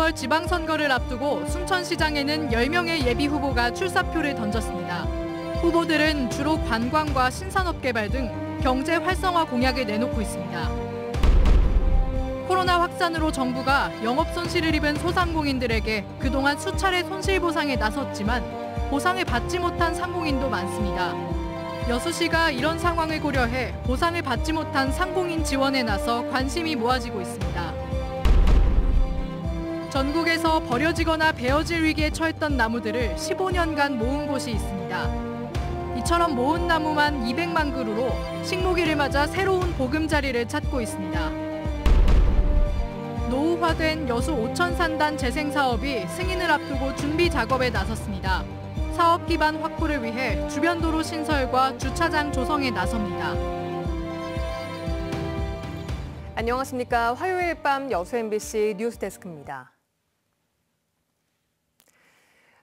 4월 지방선거를 앞두고 순천시장에는 10명의 예비후보가 출사표를 던졌습니다. 후보들은 주로 관광과 신산업 개발 등 경제 활성화 공약을 내놓고 있습니다. 코로나 확산으로 정부가 영업 손실을 입은 소상공인들에게 그동안 수차례 손실보상에 나섰지만 보상을 받지 못한 상공인도 많습니다. 여수시가 이런 상황을 고려해 보상을 받지 못한 상공인 지원에 나서 관심이 모아지고 있습니다. 전국에서 버려지거나 베어질 위기에 처했던 나무들을 15년간 모은 곳이 있습니다. 이처럼 모은 나무만 200만 그루로 식목일을 맞아 새로운 보금자리를 찾고 있습니다. 노후화된 여수 오천산단 재생사업이 승인을 앞두고 준비 작업에 나섰습니다. 사업 기반 확보를 위해 주변 도로 신설과 주차장 조성에 나섭니다. 안녕하십니까. 화요일 밤 여수 MBC 뉴스데스크입니다.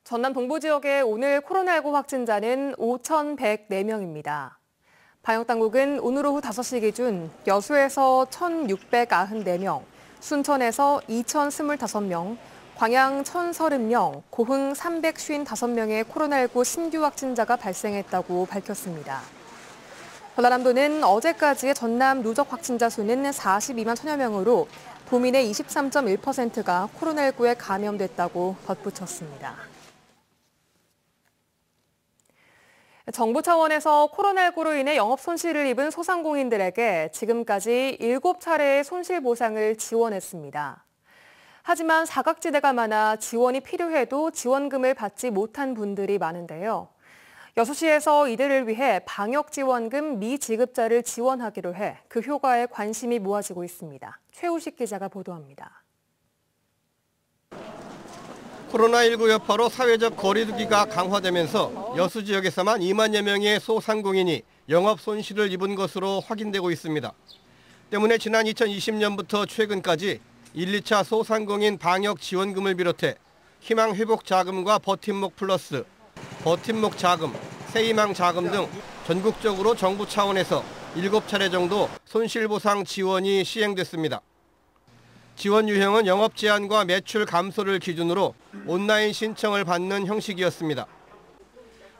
전남 동부 지역의 오늘 코로나19 확진자는 5,104명입니다. 방역당국은 오늘 오후 5시 기준 여수에서 1,694명, 순천에서 2,025명, 광양 1,030명, 고흥 355명의 코로나19 신규 확진자가 발생했다고 밝혔습니다. 전라남도는 어제까지의 전남 누적 확진자 수는 42만 1천여 명으로 도민의 23.1%가 코로나19에 감염됐다고 덧붙였습니다. 정부 차원에서 코로나19로 인해 영업 손실을 입은 소상공인들에게 지금까지 7차례의 손실보상을 지원했습니다. 하지만 사각지대가 많아 지원이 필요해도 지원금을 받지 못한 분들이 많은데요. 여수시에서 이들을 위해 방역지원금 미지급자를 지원하기로 해 그 효과에 관심이 모아지고 있습니다. 최우식 기자가 보도합니다. 코로나19 여파로 사회적 거리 두기가 강화되면서 여수 지역에서만 2만여 명의 소상공인이 영업 손실을 입은 것으로 확인되고 있습니다. 때문에 지난 2020년부터 최근까지 1, 2차 소상공인 방역 지원금을 비롯해 희망 회복 자금과 버팀목 플러스, 버팀목 자금, 새희망 자금 등 전국적으로 정부 차원에서 7차례 정도 손실보상 지원이 시행됐습니다. 지원 유형은 영업 제한과 매출 감소를 기준으로 온라인 신청을 받는 형식이었습니다.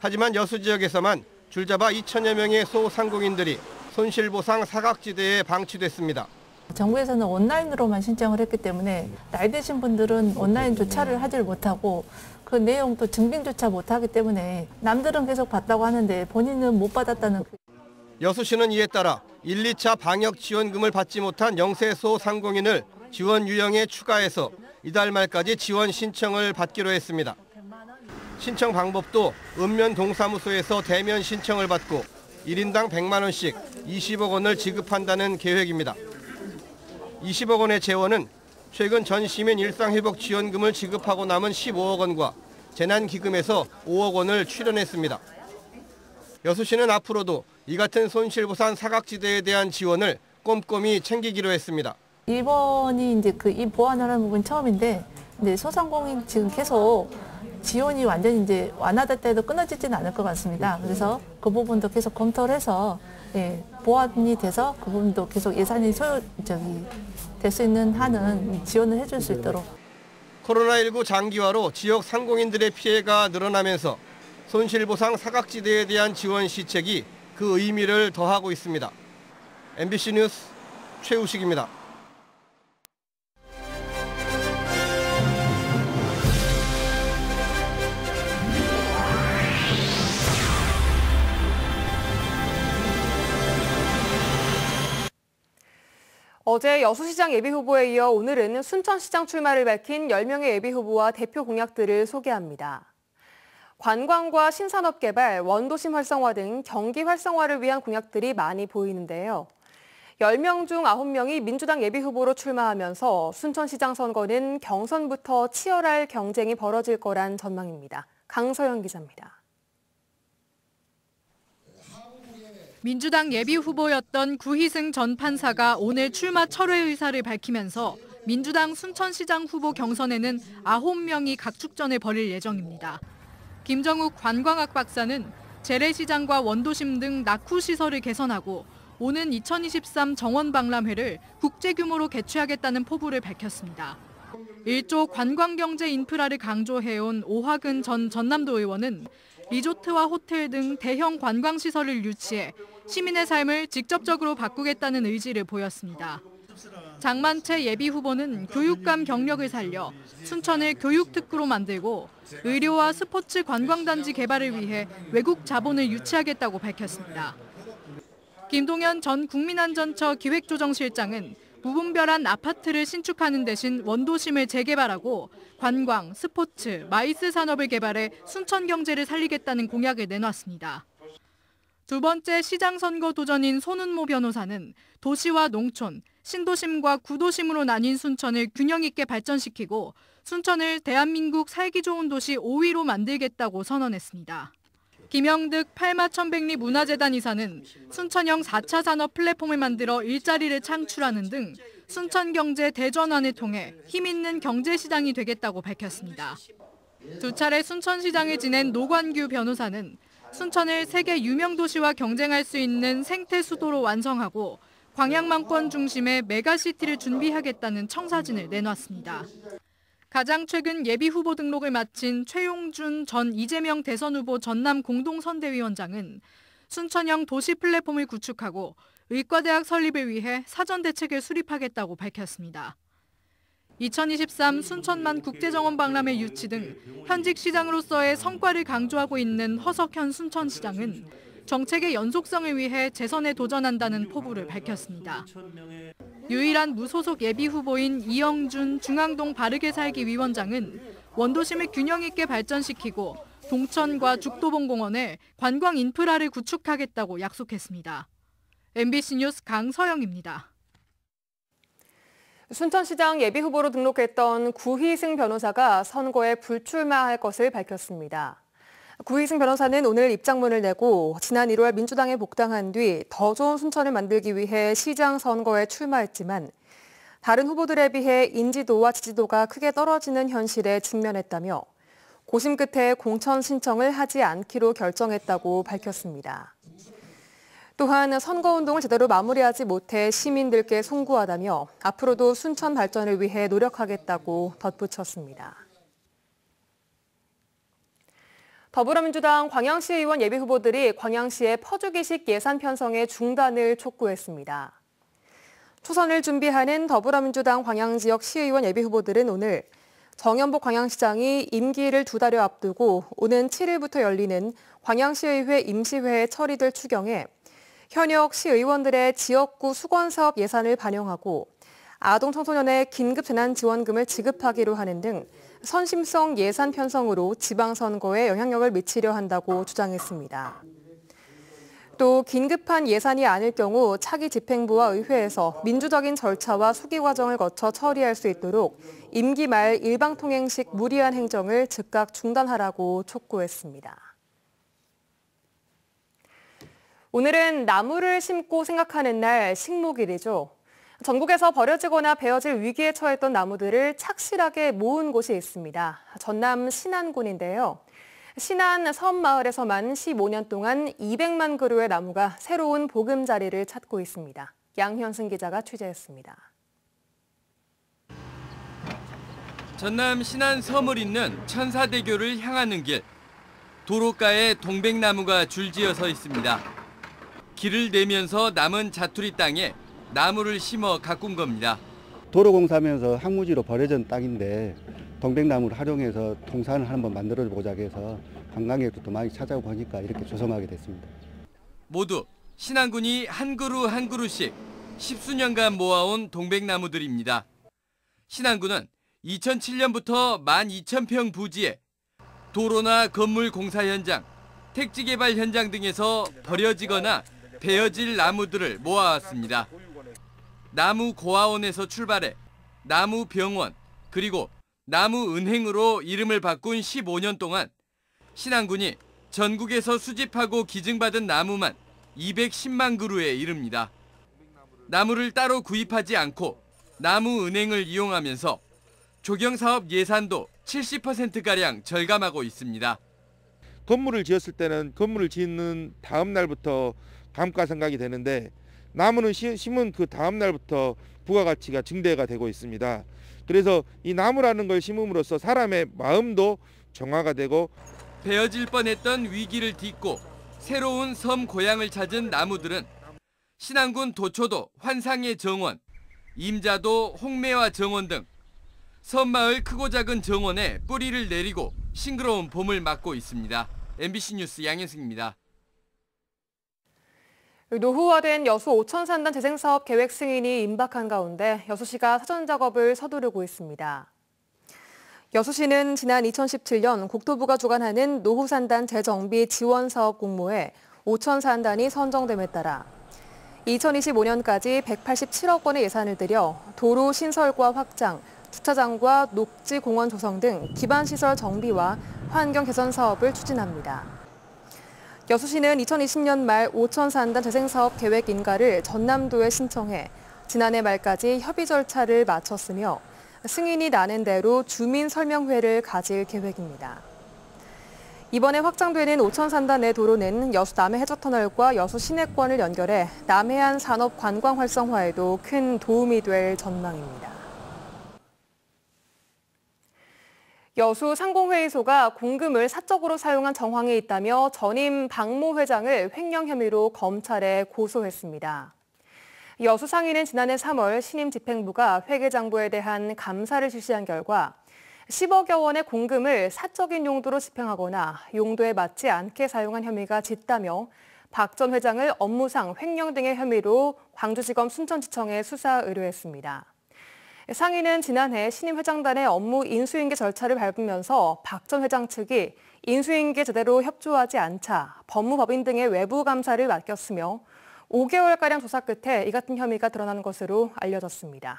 하지만 여수 지역에서만 줄잡아 2천여 명의 소상공인들이 손실보상 사각지대에 방치됐습니다. 정부에서는 온라인으로만 신청을 했기 때문에 나이 드신 분들은 온라인 조차를 하질 못하고 그 내용도 증빙조차 못하기 때문에 남들은 계속 받다고 하는데 본인은 못 받았다는. 여수시는 이에 따라 1, 2차 방역 지원금을 받지 못한 영세 소상공인을 지원 유형에 추가해서 이달 말까지 지원 신청을 받기로 했습니다. 신청 방법도 읍면 동사무소에서 대면 신청을 받고 1인당 100만 원씩 20억 원을 지급한다는 계획입니다. 20억 원의 재원은 최근 전 시민 일상회복 지원금을 지급하고 남은 15억 원과 재난기금에서 5억 원을 출연했습니다. 여수시는 앞으로도 이 같은 손실보상 사각지대에 대한 지원을 꼼꼼히 챙기기로 했습니다. 이번이 이제 이 보완하는 부분 처음인데, 이제 소상공인 지금 계속 지원이 완전히 이제 완화됐다 해도 끊어지지는 않을 것 같습니다. 그래서 그 부분도 계속 검토를 해서 보완이 돼서 그 부분도 계속 예산이 될 수 있는 한은 지원을 해줄 수 있도록. 코로나19 장기화로 지역 상공인들의 피해가 늘어나면서 손실보상 사각지대에 대한 지원 시책이 그 의미를 더하고 있습니다. MBC 뉴스 최우식입니다. 어제 여수시장 예비후보에 이어 오늘은 순천시장 출마를 밝힌 10명의 예비후보와 대표 공약들을 소개합니다. 관광과 신산업 개발, 원도심 활성화 등 경기 활성화를 위한 공약들이 많이 보이는데요. 10명 중 9명이 민주당 예비후보로 출마하면서 순천시장 선거는 경선부터 치열할 경쟁이 벌어질 거란 전망입니다. 강서영 기자입니다. 민주당 예비후보였던 구희승 전 판사가 오늘 출마 철회 의사를 밝히면서 민주당 순천시장 후보 경선에는 9명이 각축전을 벌일 예정입니다. 김정욱 관광학 박사는 재래시장과 원도심 등 낙후시설을 개선하고 오는 2023 정원박람회를 국제규모로 개최하겠다는 포부를 밝혔습니다. 일조 관광경제 인프라를 강조해온 오화근 전 전남도 의원은 리조트와 호텔 등 대형 관광시설을 유치해 시민의 삶을 직접적으로 바꾸겠다는 의지를 보였습니다. 장만채 예비후보는 교육감 경력을 살려 순천을 교육특구로 만들고 의료와 스포츠 관광단지 개발을 위해 외국 자본을 유치하겠다고 밝혔습니다. 김동연 전 국민안전처 기획조정실장은 무분별한 아파트를 신축하는 대신 원도심을 재개발하고 관광, 스포츠, 마이스 산업을 개발해 순천 경제를 살리겠다는 공약을 내놨습니다. 두 번째 시장 선거 도전인 손은모 변호사는 도시와 농촌, 신도심과 구도심으로 나뉜 순천을 균형 있게 발전시키고 순천을 대한민국 살기 좋은 도시 5위로 만들겠다고 선언했습니다. 김영득 팔마천백리 문화재단 이사는 순천형 4차 산업 플랫폼을 만들어 일자리를 창출하는 등 순천 경제 대전환을 통해 힘있는 경제시장이 되겠다고 밝혔습니다. 두 차례 순천시장을 지낸 노관규 변호사는 순천을 세계 유명 도시와 경쟁할 수 있는 생태 수도로 완성하고 광양망권 중심의 메가시티를 준비하겠다는 청사진을 내놨습니다. 가장 최근 예비후보 등록을 마친 최용준 전 이재명 대선 후보 전남 공동선대위원장은 순천형 도시 플랫폼을 구축하고 의과대학 설립을 위해 사전대책을 수립하겠다고 밝혔습니다. 2023 순천만 국제정원 박람회 유치 등 현직 시장으로서의 성과를 강조하고 있는 허석현 순천시장은 정책의 연속성을 위해 재선에 도전한다는 포부를 밝혔습니다. 유일한 무소속 예비후보인 이영준 중앙동 바르게 살기 위원장은 원도심을 균형 있게 발전시키고 동천과 죽도봉공원에 관광 인프라를 구축하겠다고 약속했습니다. MBC 뉴스 강서영입니다. 순천시장 예비후보로 등록했던 구희승 변호사가 선거에 불출마할 것을 밝혔습니다. 구희승 변호사는 오늘 입장문을 내고 지난 1월 민주당에 복당한 뒤 더 좋은 순천을 만들기 위해 시장 선거에 출마했지만 다른 후보들에 비해 인지도와 지지도가 크게 떨어지는 현실에 직면했다며 고심 끝에 공천 신청을 하지 않기로 결정했다고 밝혔습니다. 또한 선거운동을 제대로 마무리하지 못해 시민들께 송구하다며 앞으로도 순천 발전을 위해 노력하겠다고 덧붙였습니다. 더불어민주당 광양시 의원 예비후보들이 광양시의 퍼주기식 예산 편성의 중단을 촉구했습니다. 초선을 준비하는 더불어민주당 광양지역 시의원 예비후보들은 오늘 정연복 광양시장이 임기를 2달여 앞두고 오는 7일부터 열리는 광양시의회 임시회에 처리될 추경에 현역 시의원들의 지역구 수건사업 예산을 반영하고 아동 청소년의 긴급 재난지원금을 지급하기로 하는 등 선심성 예산 편성으로 지방선거에 영향력을 미치려 한다고 주장했습니다. 또 긴급한 예산이 아닐 경우 차기 집행부와 의회에서 민주적인 절차와 수기 과정을 거쳐 처리할 수 있도록 임기 말 일방통행식 무리한 행정을 즉각 중단하라고 촉구했습니다. 오늘은 나무를 심고 생각하는 날 식목일이죠. 전국에서 버려지거나 베어질 위기에 처했던 나무들을 착실하게 모은 곳이 있습니다. 전남 신안군인데요. 신안 섬마을에서만 15년 동안 200만 그루의 나무가 새로운 보금자리를 찾고 있습니다. 양현승 기자가 취재했습니다. 전남 신안 섬을 잇는 천사대교를 향하는 길. 도로가에 동백나무가 줄지어 서 있습니다. 길을 내면서 남은 자투리 땅에 나무를 심어 가꾼 겁니다. 도로공사하면서 항무지로 버려진 땅인데 동백나무를 활용해서 동산을 한번 만들어보자 해서 관광객도 많이 찾아보니까 이렇게 조성하게 됐습니다. 모두 신안군이 한 그루 한 그루씩 10수년간 모아온 동백나무들입니다. 신안군은 2007년부터 12,000평 부지에 도로나 건물 공사 현장, 택지 개발 현장 등에서 버려지거나 베어질 나무들을 모아왔습니다. 나무 고아원에서 출발해 나무병원 그리고 나무은행으로 이름을 바꾼 15년 동안 신안군이 전국에서 수집하고 기증받은 나무만 210만 그루에 이릅니다. 나무를 따로 구입하지 않고 나무은행을 이용하면서 조경사업 예산도 70%가량 절감하고 있습니다. 건물을 지었을 때는 건물을 짓는 다음 날부터 감가상각이 되는데 나무는 심은 그 다음 날부터 부가가치가 증대가 되고 있습니다. 그래서 이 나무라는 걸 심음으로써 사람의 마음도 정화가 되고 베어질 뻔했던 위기를 딛고 새로운 섬 고향을 찾은 나무들은 신안군 도초도 환상의 정원, 임자도 홍매화 정원 등 섬마을 크고 작은 정원에 뿌리를 내리고 싱그러운 봄을 맞고 있습니다. MBC 뉴스 양현승입니다. 노후화된 여수 오천산단 재생사업 계획 승인이 임박한 가운데 여수시가 사전 작업을 서두르고 있습니다. 여수시는 지난 2017년 국토부가 주관하는 노후산단 재정비 지원사업 공모에 오천산단이 선정됨에 따라 2025년까지 187억 원의 예산을 들여 도로 신설과 확장, 주차장과 녹지 공원 조성 등 기반시설 정비와 환경 개선 사업을 추진합니다. 여수시는 2020년 말 오천산단 재생사업 계획 인가를 전남도에 신청해 지난해 말까지 협의 절차를 마쳤으며 승인이 나는 대로 주민 설명회를 가질 계획입니다. 이번에 확장되는 오천산단 내 도로는 여수 남해 해저터널과 여수 시내권을 연결해 남해안 산업 관광 활성화에도 큰 도움이 될 전망입니다. 여수 상공회의소가 공금을 사적으로 사용한 정황이 있다며 전임 박모 회장을 횡령 혐의로 검찰에 고소했습니다. 여수 상인은 지난해 3월 신임 집행부가 회계장부에 대한 감사를 실시한 결과 10억여 원의 공금을 사적인 용도로 집행하거나 용도에 맞지 않게 사용한 혐의가 짙다며 박 전 회장을 업무상 횡령 등의 혐의로 광주지검 순천지청에 수사 의뢰했습니다. 상인은 지난해 신임 회장단의 업무 인수인계 절차를 밟으면서 박 전 회장 측이 인수인계 제대로 협조하지 않자 법무법인 등의 외부 감사를 맡겼으며 5개월가량 조사 끝에 이 같은 혐의가 드러난 것으로 알려졌습니다.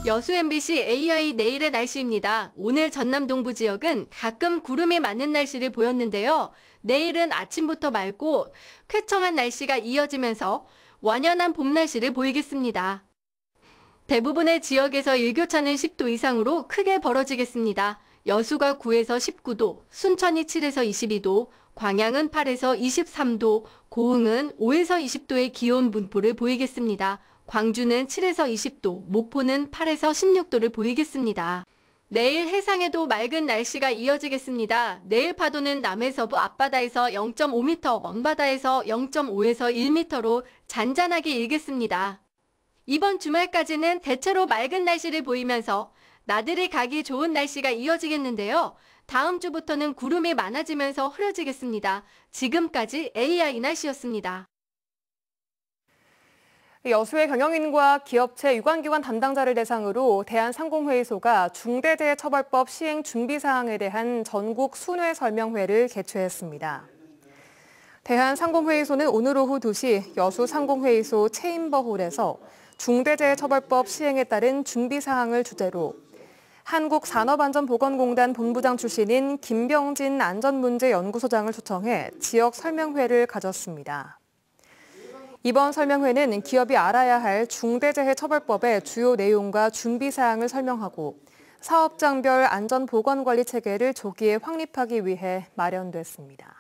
여수 MBC AI 내일의 날씨입니다. 오늘 전남 동부 지역은 가끔 구름이 많은 날씨를 보였는데요. 내일은 아침부터 맑고 쾌청한 날씨가 이어지면서 완연한 봄 날씨를 보이겠습니다. 대부분의 지역에서 일교차는 10도 이상으로 크게 벌어지겠습니다. 여수가 9에서 19도, 순천이 7에서 22도, 광양은 8에서 23도, 고흥은 5에서 20도의 기온 분포를 보이겠습니다. 광주는 7에서 20도, 목포는 8에서 16도를 보이겠습니다. 내일 해상에도 맑은 날씨가 이어지겠습니다. 내일 파도는 남해서부 앞바다에서 0.5m, 먼바다에서 0.5에서 1m로 잔잔하게 일겠습니다. 이번 주말까지는 대체로 맑은 날씨를 보이면서 나들이 가기 좋은 날씨가 이어지겠는데요. 다음 주부터는 구름이 많아지면서 흐려지겠습니다. 지금까지 AI 날씨였습니다. 여수의 경영인과 기업체 유관기관 담당자를 대상으로 대한상공회의소가 중대재해처벌법 시행 준비사항에 대한 전국 순회 설명회를 개최했습니다. 대한상공회의소는 오늘 오후 2시 여수 상공회의소 체인버홀에서 중대재해처벌법 시행에 따른 준비사항을 주제로 한국산업안전보건공단 본부장 출신인 김병진 안전문제연구소장을 초청해 지역 설명회를 가졌습니다. 이번 설명회는 기업이 알아야 할 중대재해처벌법의 주요 내용과 준비사항을 설명하고 사업장별 안전보건관리 체계를 조기에 확립하기 위해 마련됐습니다.